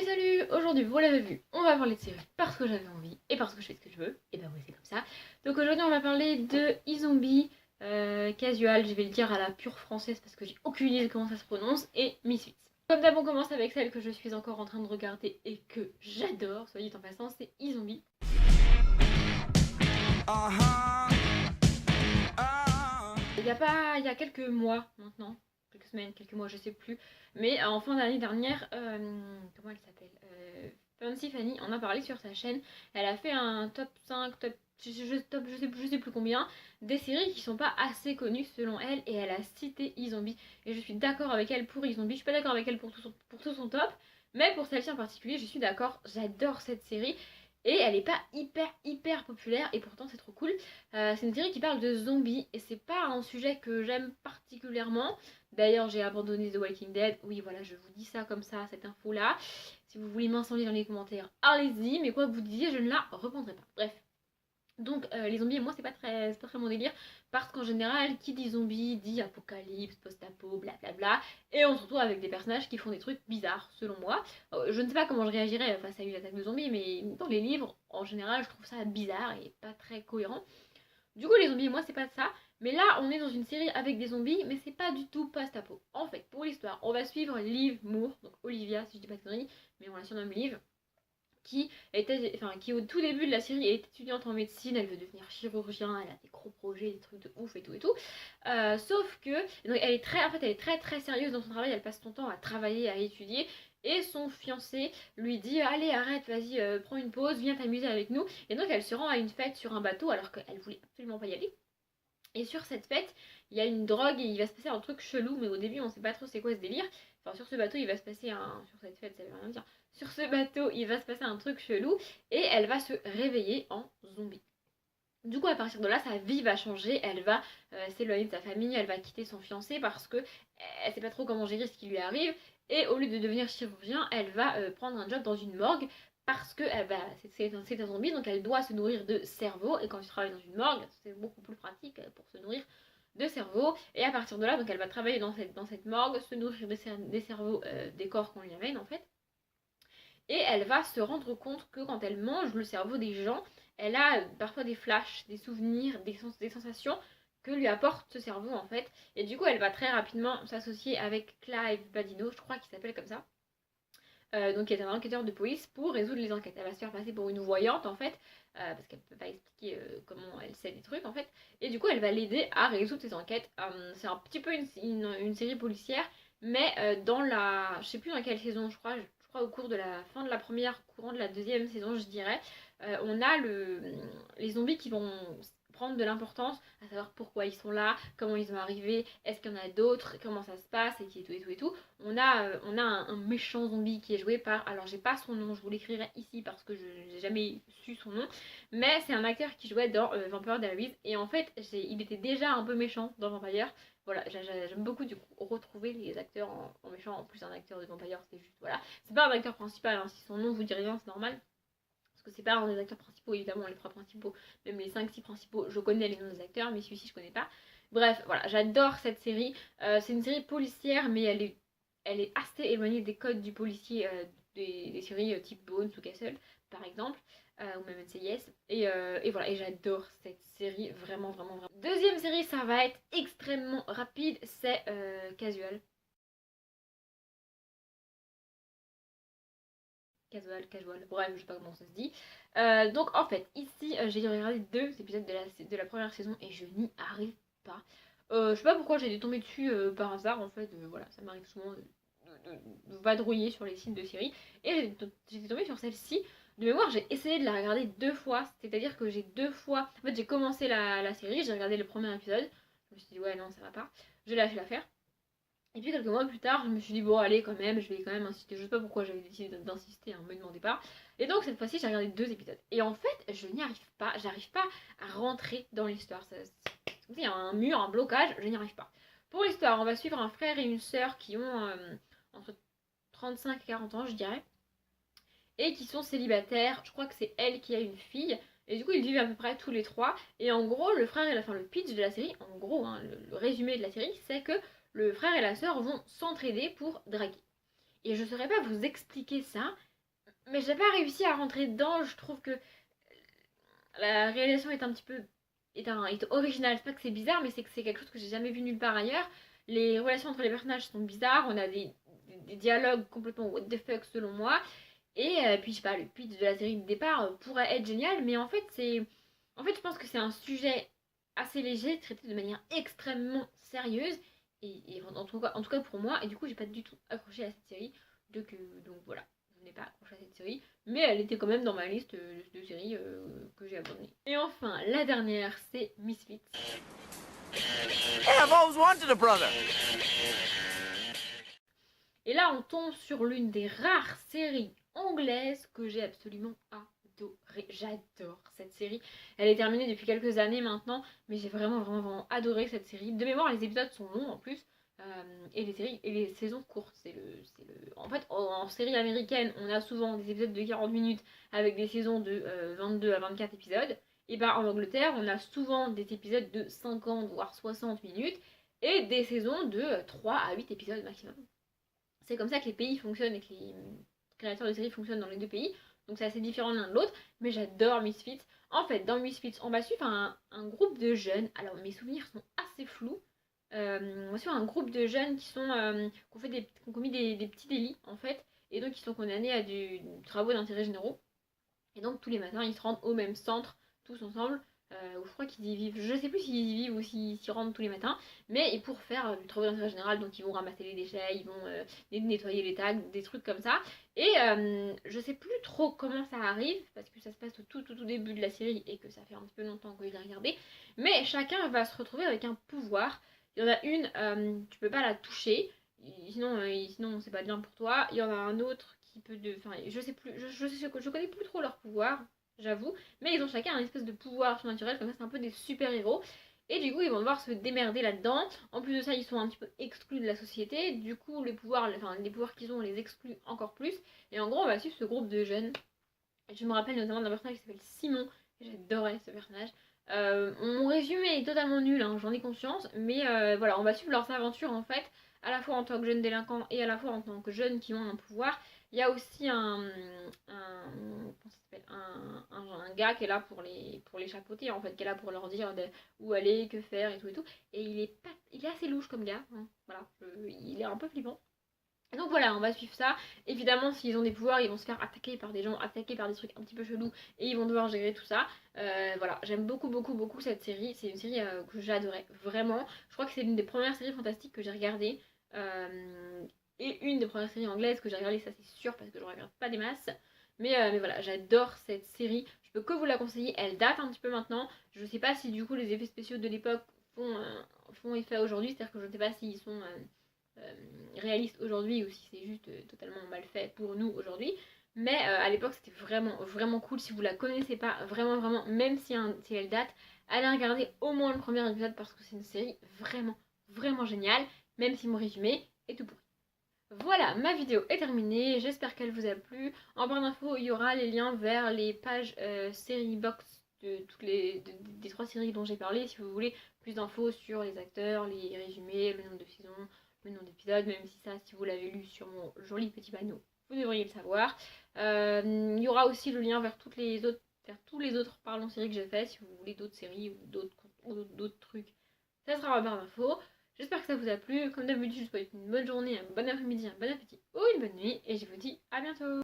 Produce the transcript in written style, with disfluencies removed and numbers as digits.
Salut. Aujourd'hui, vous l'avez vu, on va parler de séries parce que j'avais envie et parce que je fais ce que je veux. Et bah oui, c'est comme ça. Donc aujourd'hui, on va parler de iZombie, Casual, je vais le dire à la pure française parce que j'ai aucune idée de comment ça se prononce, et Misfits. Comme d'hab, on commence avec celle que je suis encore en train de regarder et que j'adore, soit dit en passant, c'est iZombie. Il y a quelques mois maintenant, quelques semaines, quelques mois, je sais plus, mais en fin d'année dernière, comment elle s'appelle, Fancy Fanny en a parlé sur sa chaîne. Elle a fait un top 5, je sais plus combien, des séries qui sont pas assez connues selon elle, et elle a cité iZombie. Et je suis d'accord avec elle pour iZombie, je suis pas d'accord avec elle pour tout son top, mais pour celle-ci en particulier, je suis d'accord, j'adore cette série. Et elle est pas hyper populaire, et pourtant c'est trop cool. C'est une série qui parle de zombies et c'est pas un sujet que j'aime particulièrement. D'ailleurs, j'ai abandonné The Walking Dead. Oui, voilà, je vous dis ça comme ça, cette info-là. Si vous voulez m'incendier dans les commentaires, allez-y, mais quoi que vous disiez, je ne la reprendrai pas. Bref. Donc les zombies, moi c'est pas très mon délire, parce qu'en général qui dit zombie dit apocalypse, post-apo, blablabla, et on se retrouve avec des personnages qui font des trucs bizarres selon moi. Je ne sais pas comment je réagirais face à une attaque de zombies, mais dans les livres en général je trouve ça bizarre et pas très cohérent. Du coup les zombies, moi c'est pas ça, mais là on est dans une série avec des zombies, mais c'est pas du tout post-apo. En fait, pour l'histoire, on va suivre Liv Moore, donc Olivia si je dis pas de conneries, mais on la surnomme Liv, qui au tout début de la série est étudiante en médecine, elle veut devenir chirurgien, elle a des gros projets, des trucs de ouf et tout et tout. Sauf que donc elle est très sérieuse dans son travail, elle passe son temps à travailler, à étudier. Et son fiancé lui dit allez arrête, vas-y, prends une pause, viens t'amuser avec nous. Et donc elle se rend à une fête sur un bateau alors qu'elle voulait absolument pas y aller. Et sur cette fête, il y a une drogue et il va se passer un truc chelou, mais au début on sait pas trop c'est quoi ce délire. Enfin, sur ce bateau, il va se passer un. Sur cette fête, ça veut rien dire. Sur ce bateau, il va se passer un truc chelou et elle va se réveiller en zombie. Du coup, à partir de là, sa vie va changer, elle va s'éloigner de sa famille, elle va quitter son fiancé parce que elle sait pas trop comment gérer ce qui lui arrive. Et au lieu de devenir chirurgien, elle va prendre un job dans une morgue parce que c'est un zombie, donc elle doit se nourrir de cerveau. Et quand tu travailles dans une morgue, c'est beaucoup plus pratique pour se nourrir de cerveau. Et à partir de là, donc elle va travailler dans cette morgue, se nourrir des cerveaux des corps qu'on lui amène en fait. Et elle va se rendre compte que quand elle mange le cerveau des gens, elle a parfois des flashs, des souvenirs, des sensations que lui apporte ce cerveau en fait. Et du coup, elle va très rapidement s'associer avec Clive Badino, je crois qu'il s'appelle comme ça. Donc qui est un enquêteur de police pour résoudre les enquêtes. Elle va se faire passer pour une voyante en fait, parce qu'elle peut pas expliquer comment elle sait des trucs en fait. Et du coup, elle va l'aider à résoudre ses enquêtes. C'est un petit peu une série policière, mais dans la, je sais plus dans quelle saison, je crois au cours de la fin de la première, courant de la deuxième saison, je dirais, on a les zombies qui vont prendre de l'importance, à savoir pourquoi ils sont là, comment ils sont arrivés, est-ce qu'il y en a d'autres, comment ça se passe, et tout et tout et tout. On a un méchant zombie qui est joué par, alors j'ai pas son nom, je vous l'écrirai ici parce que je n'ai jamais su son nom, mais c'est un acteur qui jouait dans Vampire Diaries, et en fait il était déjà un peu méchant dans Vampire. Voilà, j'aime beaucoup du coup retrouver les acteurs en méchant. En plus un acteur de Vampire, c'est juste, voilà, c'est pas un acteur principal, hein. Si son nom vous dit rien, c'est normal, parce que c'est pas un des acteurs principaux, évidemment, les 3 principaux, même les 5-6 principaux, je connais les noms des acteurs, mais celui-ci je connais pas. Bref, voilà, j'adore cette série. C'est une série policière, mais elle est assez éloignée des codes du policier, des séries type Bones ou Castle, par exemple, ou même NCIS. Et voilà, et j'adore cette série, vraiment, vraiment, vraiment. Deuxième série, ça va être extrêmement rapide, c'est Casual. Casual, bref, je sais pas comment ça se dit. Donc en fait, ici, j'ai regardé 2 épisodes de la première saison et je n'y arrive pas. Je sais pas pourquoi j'ai dû tomber dessus par hasard, en fait, voilà, ça m'arrive souvent de vadrouiller sur les sites de séries. Et j'étais tombée sur celle-ci. De mémoire, j'ai essayé de la regarder 2 fois, c'est-à-dire que j'ai 2 fois. En fait, j'ai commencé la série, j'ai regardé le premier épisode, je me suis dit, ouais, non, ça va pas, j'ai lâché l'affaire. Et puis quelques mois plus tard, je me suis dit, bon, allez, quand même, je vais quand même insister. Je sais pas pourquoi j'avais décidé d'insister, hein, me demandez pas. Et donc, cette fois-ci, j'ai regardé 2 épisodes. Et en fait, je n'y arrive pas. J'arrive pas à rentrer dans l'histoire. C'est comme s'il y a un mur, un blocage, je n'y arrive pas. Pour l'histoire, on va suivre un frère et une sœur qui ont entre 35 et 40 ans, je dirais. Et qui sont célibataires. Je crois que c'est elle qui a une fille. Et du coup, ils vivent à peu près tous les trois. Et en gros, le frère et la fin, le pitch de la série, en gros, hein, le résumé de la série, c'est que le frère et la sœur vont s'entraider pour draguer. Et je ne saurais pas vous expliquer ça, Mais j'ai pas réussi à rentrer dedans. Je trouve que la réalisation est un petit peu est originale. C'est pas que c'est bizarre, mais c'est que c'est quelque chose que j'ai jamais vu nulle part ailleurs. Les relations entre les personnages sont bizarres. On a des dialogues complètement what the fuck selon moi. Et puis je sais pas, le pitch de la série de départ pourrait être génial, mais en fait, je pense que c'est un sujet assez léger, traité de manière extrêmement sérieuse, et en tout cas pour moi, et du coup j'ai pas du tout accroché à cette série, donc voilà, je n'ai pas accroché à cette série, mais elle était quand même dans ma liste de séries que j'ai abandonnées. Et enfin, la dernière, c'est Misfits. Hey, I've always wanted a brother. Et là, on tombe sur l'une des rares séries anglaises que j'ai absolument adorée. J'adore cette série. Elle est terminée depuis quelques années maintenant, mais j'ai vraiment adoré cette série. De mémoire, les épisodes sont longs en plus. Et les saisons courtes. En fait, en série américaine, on a souvent des épisodes de 40 minutes avec des saisons de 22 à 24 épisodes. Et bah en Angleterre, on a souvent des épisodes de 50 voire 60 minutes et des saisons de 3 à 8 épisodes maximum. C'est comme ça que les pays fonctionnent et que les créateurs de séries fonctionnent dans les deux pays. Donc c'est assez différent l'un de l'autre. Mais j'adore Misfits. En fait, dans Misfits, on va suivre un groupe de jeunes. Alors mes souvenirs sont assez flous. On va suivre un groupe de jeunes qui ont commis des petits délits en fait. Et donc qui sont condamnés à des travaux d'intérêt généraux. Et donc tous les matins, ils se rendent au même centre, tous ensemble, où je crois qu'ils y vivent. Je sais plus s'ils y vivent ou s'y rendent tous les matins, mais pour faire du travail d'intérêt général, donc ils vont ramasser les déchets, ils vont nettoyer les tags, des trucs comme ça. Et je sais plus trop comment ça arrive, parce que ça se passe au tout début de la série et que ça fait un petit peu longtemps que je l'ai regardé. Mais chacun va se retrouver avec un pouvoir. Il y en a une, tu peux pas la toucher, sinon c'est pas bien pour toi. Il y en a un autre qui peut de. Enfin, je sais plus, je connais plus trop leur pouvoir, j'avoue. Mais ils ont chacun un espèce de pouvoir surnaturel, comme ça c'est un peu des super-héros. Et du coup, ils vont devoir se démerder là-dedans. En plus de ça, ils sont un petit peu exclus de la société. Du coup, les pouvoirs qu'ils ont, on les exclut encore plus. Et en gros, on va suivre ce groupe de jeunes. Je me rappelle notamment d'un personnage qui s'appelle Simon. J'adorais ce personnage. Mon résumé est totalement nul, hein, j'en ai conscience, mais voilà, on va suivre leurs aventures en fait, à la fois en tant que jeunes délinquants et à la fois en tant que jeunes qui ont un pouvoir. Il y a aussi comment ça s'appelle, un gars qui est là pour les chapeauter en fait, qui est là pour leur dire où aller, que faire et tout et tout. Et il est assez louche comme gars, hein, voilà, il est un peu flippant. Donc voilà, on va suivre ça. Évidemment, s'ils ont des pouvoirs, ils vont se faire attaquer par des gens, attaquer par des trucs un petit peu chelous, et ils vont devoir gérer tout ça. Voilà, j'aime beaucoup cette série. C'est une série que j'adorais, vraiment. Je crois que c'est l'une des premières séries fantastiques que j'ai regardées. Et une des premières séries anglaises que j'ai regardées, ça c'est sûr, parce que je regarde pas des masses. Mais voilà, j'adore cette série. Je peux que vous la conseiller. Elle date un petit peu maintenant. Je sais pas si du coup les effets spéciaux de l'époque font effet aujourd'hui. C'est-à-dire que je ne sais pas s'ils sont réaliste aujourd'hui ou si c'est juste totalement mal fait pour nous aujourd'hui. Mais à l'époque, c'était vraiment cool. Si vous la connaissez pas, vraiment, même si elle date, allez regarder au moins le premier épisode parce que c'est une série vraiment géniale, même si mon résumé est tout pourri. Voilà, ma vidéo est terminée, j'espère qu'elle vous a plu. En barre d'infos, il y aura les liens vers les pages série box de des 3 séries dont j'ai parlé, si vous voulez plus d'infos sur les acteurs, les résumés, le nombre de saisons, le nombre d'épisodes, même si ça, si vous l'avez lu sur mon joli petit panneau, vous devriez le savoir. Il y aura aussi le lien vers tous les autres parlons séries que j'ai fait, si vous voulez d'autres séries ou d'autres trucs. Ça sera en barre d'infos. J'espère que ça vous a plu. Comme d'habitude, je vous souhaite une bonne journée, un bon après-midi, un bon appétit ou une bonne nuit. Et je vous dis à bientôt.